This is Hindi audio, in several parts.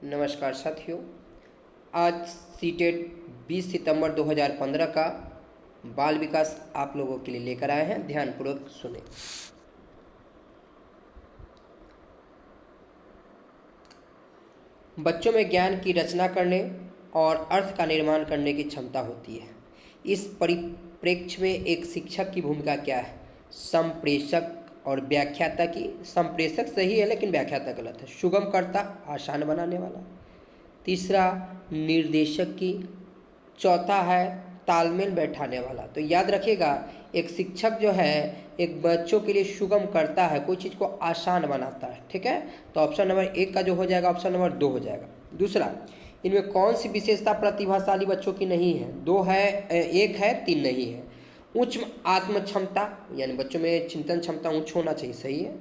नमस्कार साथियों। आज सीटेट 20 सितंबर 2015 का बाल विकास आप लोगों के लिए लेकर आए हैं। ध्यानपूर्वक सुने। बच्चों में ज्ञान की रचना करने और अर्थ का निर्माण करने की क्षमता होती है। इस परिप्रेक्ष्य में एक शिक्षक की भूमिका क्या है? संप्रेषक और व्याख्याता की। संप्रेषक सही है लेकिन व्याख्याता गलत है। सुगमकर्ता, आसान बनाने वाला। तीसरा, निर्देशक की। चौथा है तालमेल बैठाने वाला। तो याद रखिएगा, एक शिक्षक जो है एक बच्चों के लिए सुगम करता है, कोई चीज़ को आसान बनाता है। ठीक है, तो ऑप्शन नंबर 1 का जो हो जाएगा ऑप्शन नंबर 2 हो जाएगा। दूसरा, इनमें कौन सी विशेषता प्रतिभाशाली बच्चों की नहीं है? 2 है, 1 है, 3 नहीं है। उच्च आत्म क्षमता, यानी बच्चों में चिंतन क्षमता उच्च होना चाहिए, सही है।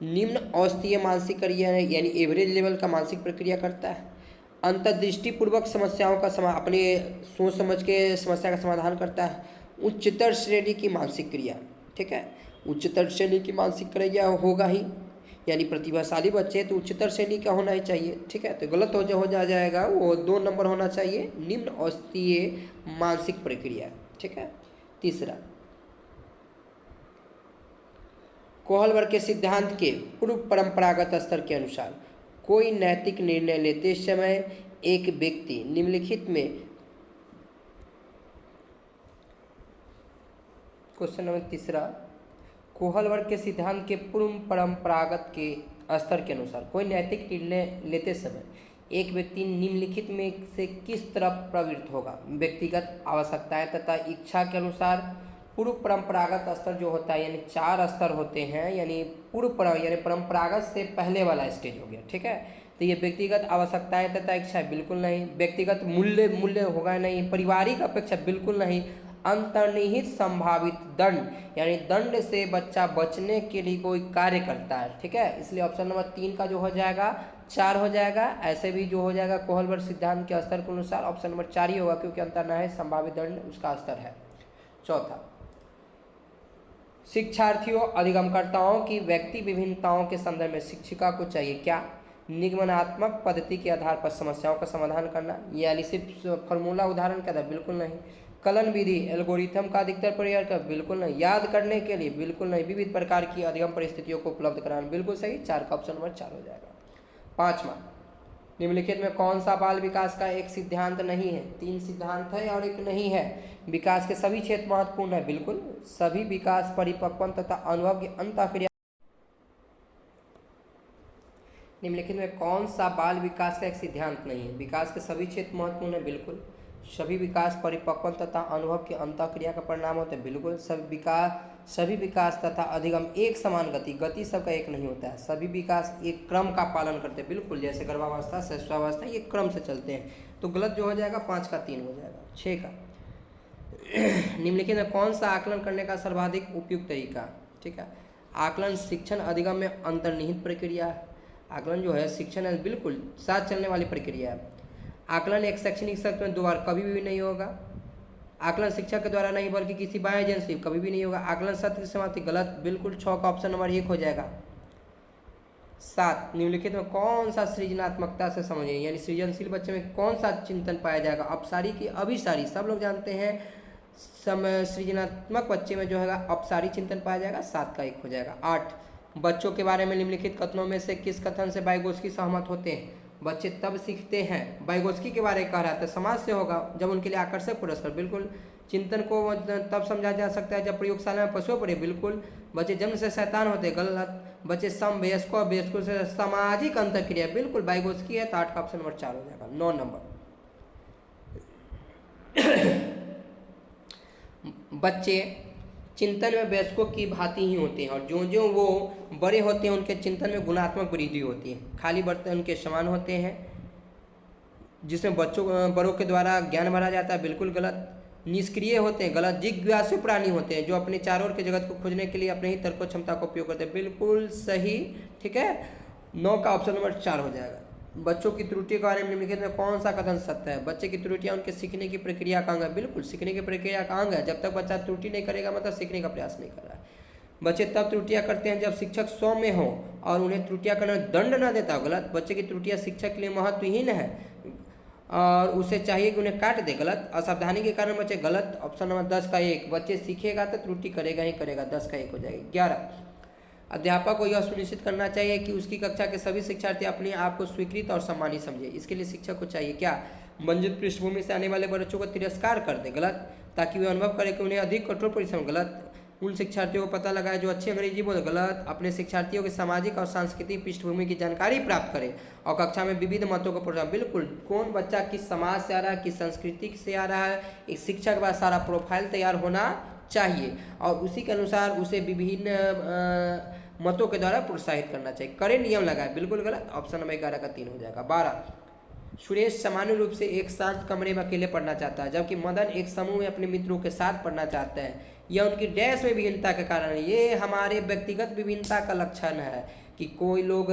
निम्न औसतीय मानसिक क्रिया है, यानी एवरेज लेवल का मानसिक प्रक्रिया करता है। अंतर्दृष्टिपूर्वक समस्याओं का अपने सोच समझ के समस्या का समाधान करता है। उच्चतर श्रेणी की मानसिक क्रिया। ठीक है, उच्चतर श्रेणी की मानसिक क्रिया होगा ही, यानी प्रतिभाशाली बच्चे तो उच्चतर श्रेणी का होना ही चाहिए। ठीक है, तो गलत हो जाएगा, वो 2 नंबर होना चाहिए, निम्न औसतीय मानसिक प्रक्रिया। ठीक है। तीसरा, कोहलबर्ग के सिद्धांत के पूर्व परंपरागत स्तर के अनुसार कोई नैतिक निर्णय लेते समय एक व्यक्ति निम्नलिखित में, क्वेश्चन नंबर तीसरा, कोहलबर्ग के सिद्धांत के पूर्व परंपरागत के स्तर के अनुसार कोई नैतिक निर्णय लेते समय एक व्यक्ति निम्नलिखित में से किस तरफ प्रवृत्त होगा? व्यक्तिगत आवश्यकताएं तथा इच्छा के अनुसार। पूर्व परंपरागत स्तर जो होता है, यानी 4 स्तर होते हैं, यानी यानी परंपरागत से पहले वाला स्टेज हो गया। ठीक है, तो ये व्यक्तिगत आवश्यकताएं तथा इच्छा बिल्कुल नहीं। व्यक्तिगत मूल्य होगा नहीं। पारिवारिक अपेक्षा बिल्कुल नहीं। अंतर्निहित संभावित दंड, यानी दंड से बच्चा बचने के लिए कोई कार्य करता है। ठीक है, इसलिए ऑप्शन नंबर 3 का जो हो जाएगा 4 हो जाएगा। ऐसे भी जो हो जाएगा कोहलबर्ग सिद्धांत के स्तर के अनुसार ऑप्शन नंबर 4 ही होगा, क्योंकि अंतर्निहित संभावित दंड उसका स्तर है। चौथा, शिक्षार्थियों अधिगमकर्ताओं की व्यक्ति विभिन्नताओं के संदर्भ में शिक्षिका को चाहिए क्या? निगमनात्मक पद्धति के आधार पर समस्याओं का समाधान करना, यानी सिर्फ फॉर्मूला उदाहरण का था, बिल्कुल नहीं। कलन विधि एल्गोरिथम का अधिकतर प्रयोग कर, बिल्कुल नहीं। याद करने के लिए, बिल्कुल नहीं। विविध प्रकार की अधिगम परिस्थितियों को उपलब्ध कराना, बिल्कुल सही। 4 का ऑप्शन नंबर 4 हो जाएगा। 5वां, निम्नलिखित में कौन सा बाल विकास का एक सिद्धांत नहीं है? 3 सिद्धांत है और एक नहीं है। विकास के सभी क्षेत्र महत्वपूर्ण है, बिल्कुल। सभी विकास परिपक्वन तथा अनुभव की अंतःक्रिया। निम्नलिखित में कौन सा बाल विकास का एक सिद्धांत नहीं है? विकास के सभी क्षेत्र महत्वपूर्ण है, बिल्कुल। सभी विकास परिपक्वन तथा अनुभव की अंतःक्रिया का परिणाम होता है, बिल्कुल। सभी विकास तथा अधिगम एक समान गति सबका एक नहीं होता है। सभी विकास एक क्रम का पालन करते हैं, बिल्कुल। जैसे गर्भावस्था, शिशुअवस्था, ये क्रम से चलते हैं। तो गलत जो हो जाएगा 5 का 3 हो जाएगा। 6 का, निम्नलिखित में कौन सा आकलन करने का सर्वाधिक उपयुक्त तरीका? ठीक है, आकलन शिक्षण अधिगम में अंतर्निहित प्रक्रिया है। आकलन जो है शिक्षण है, बिल्कुल साथ चलने वाली प्रक्रिया है। आकलन एक शैक्षणिक सत्र में 2 बार कभी भी नहीं होगा। आकलन शिक्षक के द्वारा नहीं बल्कि किसी बाह्य एजेंसी कभी भी नहीं होगा। आकलन सत्र की समाप्ति, गलत, बिल्कुल। 6 का ऑप्शन नंबर 1 हो जाएगा। 7, निम्नलिखित में कौन सा सृजनात्मकता से समझिए, यानी सृजनशील बच्चे में कौन सा चिंतन पाया जाएगा? अपसारी की अभिसारी, सब लोग जानते हैं। सृजनात्मक बच्चे में जो है अपसारी चिंतन पाया जाएगा। 7 का 1 हो जाएगा। 8, बच्चों के बारे में निम्नलिखित कथनों में से किस कथन से वाइगोत्स्की सहमत होते हैं? बच्चे तब सीखते हैं, वाइगोत्स्की के बारे में कह रहा था, समाज से होगा जब उनके लिए आकर्षक पुरस्कार, बिल्कुल। चिंतन को तब समझा जा सकता है जब प्रयोगशाला में पशुओं पड़े, बिल्कुल। बच्चे जन्म से शैतान होते, गलत। बच्चे समवयस्कों और वयस्कों से सामाजिक अंतःक्रिया, बिल्कुल वाइगोत्स्की है। तो 8 का ऑप्शन नंबर 4 हो जाएगा। 9 नंबर, बच्चे चिंतन में वयस्कों की भांति ही होते हैं, और जो जो वो बड़े होते हैं उनके चिंतन में गुणात्मक वृद्धि होती है। खाली बर्तन उनके समान होते हैं, जिसमें बड़ों के द्वारा ज्ञान भरा जाता है, बिल्कुल गलत। निष्क्रिय होते हैं, गलत। जिज्ञासु प्राणी होते हैं, जो अपने चारों ओर के जगत को खोजने के लिए अपने ही तर्क क्षमता का उपयोग करते हैं, बिल्कुल सही। ठीक है, 9 का ऑप्शन नंबर 4 हो जाएगा। बच्चों की त्रुटि के बारे में निम्नलिखित में कौन सा कथन सत्य है? बच्चे की त्रुटियां उनके सीखने की प्रक्रिया का अंग है, बिल्कुल। सीखने की प्रक्रिया का अंग है। जब तक बच्चा त्रुटि नहीं करेगा मतलब सीखने का प्रयास नहीं कर रहा है। बच्चे तब त्रुटियां करते हैं जब शिक्षक सौम्य हो और उन्हें त्रुटियां करने दंड न देता हो। गलत। बच्चे की त्रुटियां शिक्षक के लिए महत्वहीन है और उसे चाहिए कि उन्हें काट दे। गलत। असावधानी के कारण बच्चे। गलत। ऑप्शन नंबर 10 का 1। बच्चे सीखेगा तो त्रुटि करेगा ही करेगा। 10 का 1 हो जाएगा। 11, अध्यापक को यह सुनिश्चित करना चाहिए कि उसकी कक्षा के सभी शिक्षार्थी अपने आप को स्वीकृत और सम्मानित समझे। इसके लिए शिक्षक को चाहिए क्या? वंचित पृष्ठभूमि से आने वाले बच्चों को तिरस्कार कर दे। गलत। ताकि वे अनुभव करें कि उन्हें अधिक कठोर परिश्रम। गलत। उन शिक्षार्थियों को पता लगाए जो अच्छी अंग्रेजी बोले। गलत। अपने शिक्षार्थियों के सामाजिक और सांस्कृतिक पृष्ठभूमि की जानकारी प्राप्त करें और कक्षा में विविध मतों को पढ़ाएं। बिल्कुल। कौन बच्चा किस समाज से आ रहा है, किस संस्कृति से आ रहा है, एक शिक्षक के पास सारा प्रोफाइल तैयार होना चाहिए और उसी के अनुसार उसे विभिन्न मतों के द्वारा प्रोत्साहित करना चाहिए। कड़े नियम लगाए। बिल्कुल गलत। ऑप्शन नंबर 11 का 3 हो जाएगा। 12, सुरेश सामान्य रूप से एक शांत कमरे में अकेले पढ़ना चाहता है जबकि मदन एक समूह में अपने मित्रों के साथ पढ़ना चाहता है। यह उनकी डैश में विभिन्नता के कारण है। ये हमारे व्यक्तिगत विभिन्नता का लक्षण है कि कोई लोग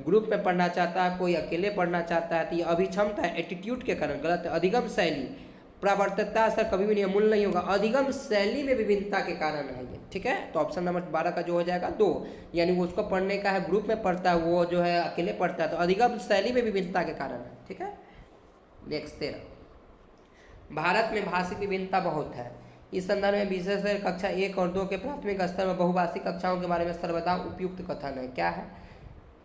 ग्रुप में पढ़ना चाहता है, कोई अकेले पढ़ना चाहता है। तो ये अभिक्षमता है, एटीट्यूड के कारण। गलत। अधिगम शैली, प्रवर्तकता सर कभी भी मूल नहीं होगा। अधिगम शैली में विभिन्नता के कारण है ये। ठीक है। तो ऑप्शन नंबर 12 का जो हो जाएगा 2, यानी वो उसको पढ़ने का है, ग्रुप में पढ़ता है, वो जो है अकेले पढ़ता है। तो अधिगम शैली में विभिन्नता के कारण है। ठीक है। नेक्स्ट 13, भारत में भाषिक विभिन्नता बहुत है। इस संदर्भ में विशेष कक्षा 1 और 2 के प्राथमिक स्तर में बहुभाषिक कक्षाओं के बारे में सर्वदा उपयुक्त कथन है। क्या है?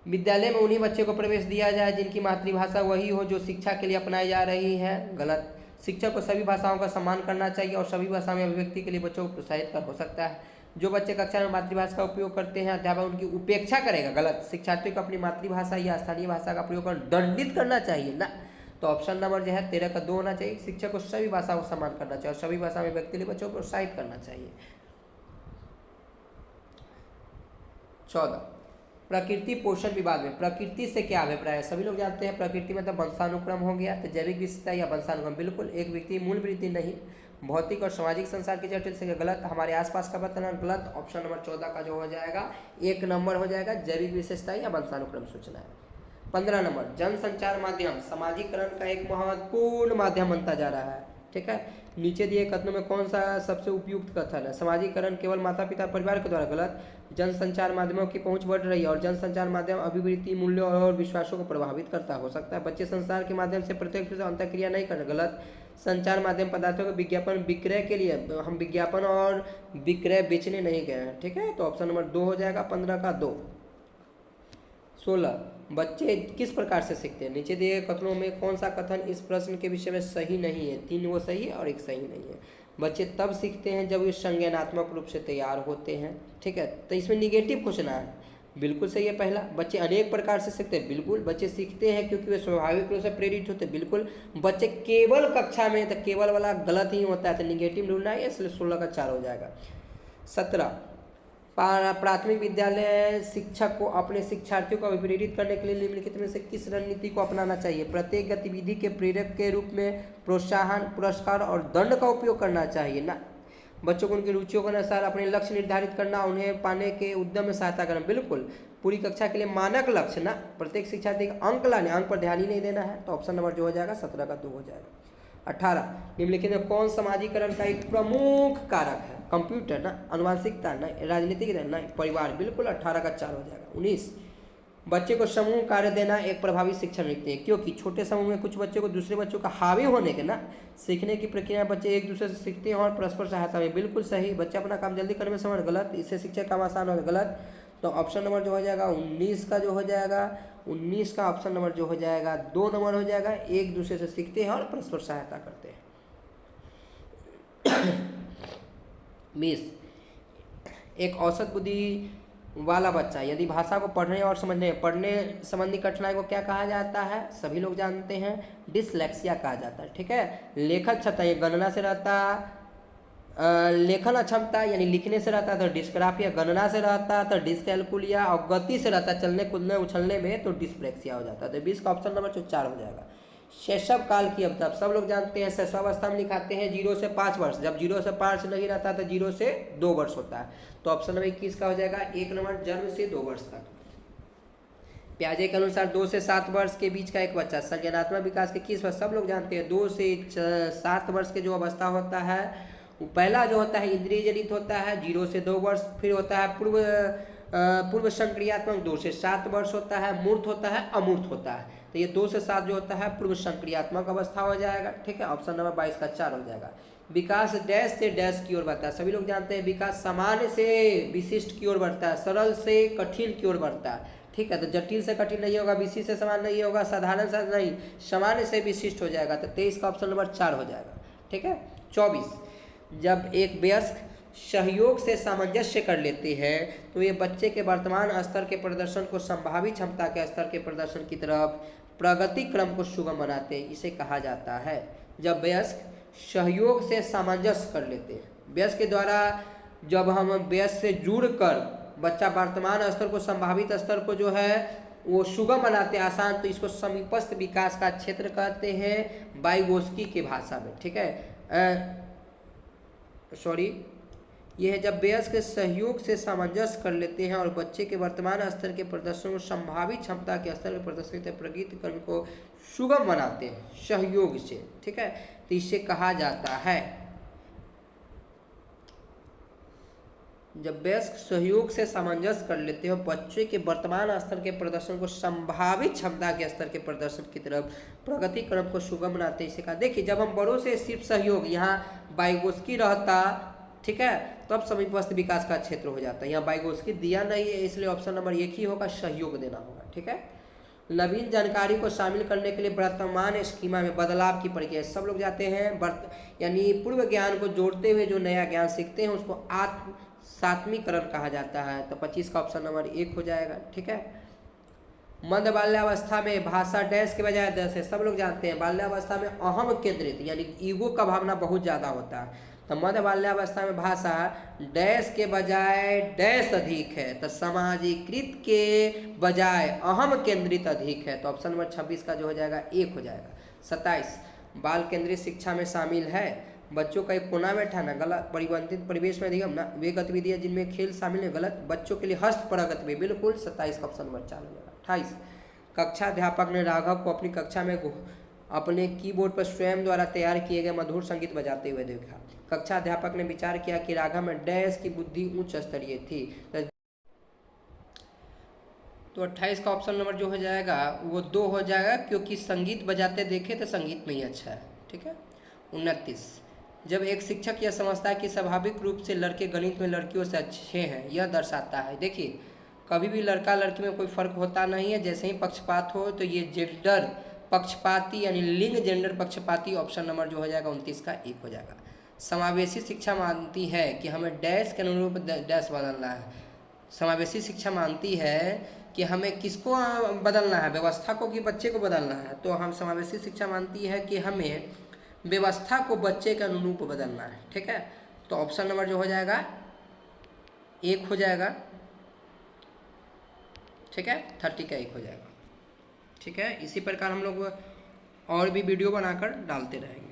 विद्यालय में उन्हीं बच्चे को प्रवेश दिया जाए जिनकी मातृभाषा वही हो जो शिक्षा के लिए अपनाई जा रही है। गलत। शिक्षक को सभी भाषाओं का सम्मान करना चाहिए और सभी भाषा में अभिव्यक्ति के लिए बच्चों को प्रोत्साहित कर हो सकता है। जो बच्चे कक्षा में मातृभाषा का उपयोग करते हैं अध्यापक उनकी उपेक्षा करेगा। गलत। शिक्षार्थियों को अपनी मातृभाषा या स्थानीय भाषा का प्रयोग कर दंडित करना चाहिए ना। तो ऑप्शन नंबर जो है 13 का 2 होना चाहिए। शिक्षक को सभी भाषाओं को सम्मान करना चाहिए और सभी भाषा में व्यक्ति के लिए बच्चों को प्रोत्साहित करना चाहिए। 14, प्रकृति पोषण विभाग में प्रकृति से क्या अभिप्राय है? सभी लोग जानते हैं प्रकृति मतलब वंशानुक्रम हो गया। तो जैविक विविधता या वंशानुक्रम। बिल्कुल। एक व्यक्ति मूल वृद्धि नहीं, भौतिक और सामाजिक संसार की जटिल से। गलत। हमारे आसपास का वर्तमान। गलत। ऑप्शन नंबर 14 का जो हो जाएगा 1 नंबर हो जाएगा। जैविक विशेषता या वंशानुक्रम सूचना है। 15 नंबर, जनसंचार माध्यम समाजीकरण का एक महत्वपूर्ण माध्यम बनता जा रहा है। ठीक है। नीचे दिए कथनों में कौन सा सबसे उपयुक्त कथन है? समाजीकरण केवल माता पिता परिवार के द्वारा। गलत। जनसंचार माध्यमों की पहुंच बढ़ रही है और जनसंचार माध्यम अभिवृत्ति, मूल्यों और विश्वासों को प्रभावित करता हो सकता है। बच्चे संसार के माध्यम से प्रत्यक्ष रूप से अंतःक्रिया नहीं कर। गलत। संचार माध्यम पदार्थों के विज्ञापन विक्रय के लिए, हम विज्ञापन और विक्रय बेचने नहीं गए हैं। ठीक है। तो ऑप्शन नंबर 2 हो जाएगा। 15 का 2। 16, बच्चे किस प्रकार से सीखते हैं? नीचे दिए कथनों में कौन सा कथन इस प्रश्न के विषय में सही नहीं है? 3 वो सही है और 1 सही नहीं है। बच्चे तब सीखते हैं जब वे संज्ञानात्मक रूप से तैयार होते हैं। ठीक है। तो इसमें निगेटिव क्वेश्चन है। बिल्कुल सही है पहला। बच्चे अनेक प्रकार से सीखते हैं। बिल्कुल। बच्चे सीखते हैं क्योंकि वे स्वाभाविक रूप से प्रेरित होते हैं। बिल्कुल। बच्चे केवल कक्षा में, तो केवल वाला गलत ही होता है, तो निगेटिव ढूंढना है, इसलिए 16 का 4 हो जाएगा। 17, प्राथमिक विद्यालय शिक्षक को अपने शिक्षार्थियों को प्रेरित करने के लिए निम्नलिखित में से किस रणनीति को अपनाना चाहिए? प्रत्येक गतिविधि के प्रेरक के रूप में प्रोत्साहन, पुरस्कार और दंड का उपयोग करना चाहिए ना। बच्चों को उनकी रुचियों के अनुसार अपने लक्ष्य निर्धारित करना, उन्हें पाने के उद्यम में सहायता करना। बिल्कुल। पूरी कक्षा के लिए मानक लक्ष्य ना, प्रत्येक शिक्षार्थी का अंक लाने, अंक पर ध्यान ही नहीं देना है। तो ऑप्शन नंबर जो हो जाएगा 17 का 2 हो जाएगा। 18, निम्नलिखित में कौन समाजीकरण का एक प्रमुख कारक है? कंप्यूटर ना, अनुवांशिकता ना, राजनीतिक ना, परिवार। बिल्कुल। 18 का 4 हो जाएगा। 19, बच्चे को समूह कार्य देना एक प्रभावी शिक्षण व्यक्ति है क्योंकि छोटे समूह में कुछ बच्चों को दूसरे बच्चों का हावी होने के ना सीखने की प्रक्रिया में बच्चे एक दूसरे से सीखते हैं और परस्पर सहायता में। बिल्कुल सही। बच्चे अपना काम जल्दी करने में समझ। गलत। इससे शिक्षक काम आसान होगा। गलत। तो ऑप्शन नंबर जो हो जाएगा 19 का जो हो जाएगा 19 का ऑप्शन नंबर जो हो जाएगा 2 नंबर हो जाएगा। एक दूसरे से सीखते हैं और परस्पर सहायता करते हैं। 20, एक औसत बुद्धि वाला बच्चा यदि भाषा को पढ़ने और पढ़ने संबंधी कठिनाई को क्या कहा जाता है? सभी लोग जानते हैं, डिसलेक्सिया कहा जाता है। ठीक है। लेखन क्षमता, ये गणना से रहता, लेखन अक्षमता यानी लिखने से रहता है तो डिस्ग्राफिया, गणना से रहता है तो डिसकैलकुलिया और गति से रहता है चलने कूदने उछलने में तो डिस्प्लेक्सिया हो जाता है। तो 20 का ऑप्शन नंबर जो 4 हो जाएगा। शैशव काल की अवधि सब लोग जानते हैं, शैशवावस्था में लिखाते हैं 0 से 5 वर्ष। जब 0 से 5 नहीं रहता तो 0 से 2 वर्ष होता है। तो ऑप्शन नंबर 21 का हो जाएगा 1 नंबर, जन्म से 2 वर्ष तक। पियाजे के अनुसार 2 से 7 वर्ष के बीच का एक बच्चा संज्ञानात्मक विकास के किस वर्ष? सब लोग जानते हैं 2 से 7 वर्ष के जो अवस्था होता है पहला जो होता है इंद्रिय जनित होता है 0 से 2 वर्ष, फिर होता है पूर्व संक्रियात्मक 2 से 7 वर्ष होता है, मूर्त होता है, अमूर्त होता है। तो ये 2 से 7 जो होता है पूर्व संक्रियात्मक अवस्था हो जाएगा, ठीक है। ऑप्शन नंबर 22 का 4 हो जाएगा। विकास डैश से डैश की ओर बढ़ता है, सभी लोग जानते हैं विकास सामान्य से विशिष्ट की ओर बढ़ता है, सरल से कठिन की ओर बढ़ता है, ठीक है। तो जटिल से कठिन नहीं होगा, विशिष्ट से सामान्य नहीं होगा, साधारण से नहीं, सामान्य से विशिष्ट हो जाएगा। तो 23 का ऑप्शन नंबर 4 हो जाएगा, ठीक है। 24, जब एक वयस्क सहयोग से सामंजस्य कर लेते हैं तो ये बच्चे के वर्तमान स्तर के प्रदर्शन को संभावित क्षमता के स्तर के प्रदर्शन की तरफ प्रगति क्रम को सुगम बनाते हैं, इसे कहा जाता है। जब वयस्क सहयोग से सामंजस्य कर लेते हैं, वयस्क के द्वारा जब हम वयस्क से जुड़कर बच्चा वर्तमान स्तर को संभावित स्तर को जो है वो सुगम बनाते हैं, आसान, तो इसको समीपस्थ विकास का क्षेत्र कहते हैं वाइगोस्की की भाषा में, ठीक है। यह है जब वयस्क सहयोग से सामंजस्य कर लेते हैं और बच्चे के वर्तमान स्तर के प्रदर्शन को संभावित क्षमता के स्तर के प्रदर्शन के प्रगति क्रम को सुगम बनाते हैं सहयोग से, ठीक है। तो इसे कहा जाता है, जब वयस्क सहयोग से सामंजस्य कर लेते हो बच्चे के वर्तमान स्तर के प्रदर्शन को संभावित क्षमता के स्तर के प्रदर्शन की तरफ प्रगति क्रम को सुगम बनाते हैं, इसे कहा। देखिए जब हम बड़ों से सिर्फ सहयोग, यहाँ वाइगोस्की रहता, ठीक है, तो अब समीपस्थ विकास का क्षेत्र हो जाता है। यहाँ वाइगोस्की दिया नहीं है, इसलिए ऑप्शन नंबर 1 ही होगा, सहयोग देना होगा, ठीक है। नवीन जानकारी को शामिल करने के लिए वर्तमान स्कीमा में बदलाव की प्रक्रिया, सब लोग जाते हैं यानी पूर्व ज्ञान को जोड़ते हुए जो नया ज्ञान सीखते हैं उसको सात्मीकरण कहा जाता है। तो 25 का ऑप्शन नंबर 1 हो जाएगा, ठीक है। मध्य बाल्यावस्था में भाषा डैश के बजाय दस है, सब लोग जानते हैं बाल्यावस्था में अहम केंद्रित यानी ईगो का भावना बहुत ज़्यादा होता है। तो मध्य बाल्यावस्था में भाषा डैश के बजाय डैश अधिक है, तो समाजीकृत के बजाय अहम केंद्रित अधिक है। तो ऑप्शन नंबर 26 का जो हो जाएगा 1 हो जाएगा। 27, बाल केंद्रित शिक्षा में शामिल है बच्चों का एक कोना में बैठाना, गलत। परिवर्तित परिवेश में अधिगम ना, वे गतिविधियाँ जिनमें खेल शामिल है, गलत। बच्चों के लिए हस्तपरक गतिविधि, बिल्कुल। 27 का ऑप्शन नंबर 4 हो जाएगा। 28, कक्षा अध्यापक ने राघव को अपनी कक्षा में अपने कीबोर्ड पर स्वयं द्वारा तैयार किए गए मधुर संगीत बजाते हुए देखा। कक्षा अध्यापक ने विचार किया कि राघव में डैश की बुद्धि उच्च स्तरीय थी। तो 28 का ऑप्शन नंबर जो हो जाएगा वो 2 हो जाएगा, क्योंकि संगीत बजाते देखे तो संगीत में ही अच्छा है, ठीक है। 29, जब एक शिक्षक यह समझता है कि स्वाभाविक रूप से लड़के गणित में लड़कियों से अच्छे हैं, यह दर्शाता है। देखिए कभी भी लड़का लड़की में कोई फर्क होता नहीं है, जैसे ही पक्षपात हो तो ये जेंडर पक्षपाती यानी लिंग जेंडर पक्षपाती, ऑप्शन नंबर जो हो जाएगा 29 का 1 हो जाएगा। समावेशी शिक्षा मानती है कि हमें डैश के अनुरूप डैश बदलना है। समावेशी शिक्षा मानती है कि हमें किसको बदलना है, व्यवस्था को कि बच्चे को बदलना है। तो हम समावेशी शिक्षा मानती है कि हमें व्यवस्था को बच्चे के अनुरूप बदलना है, ठीक है। तो ऑप्शन नंबर जो हो जाएगा 1 हो जाएगा, ठीक है। 30 का 1 हो जाएगा, ठीक है। इसी प्रकार हम लोग और भी वीडियो बनाकर डालते रहेंगे।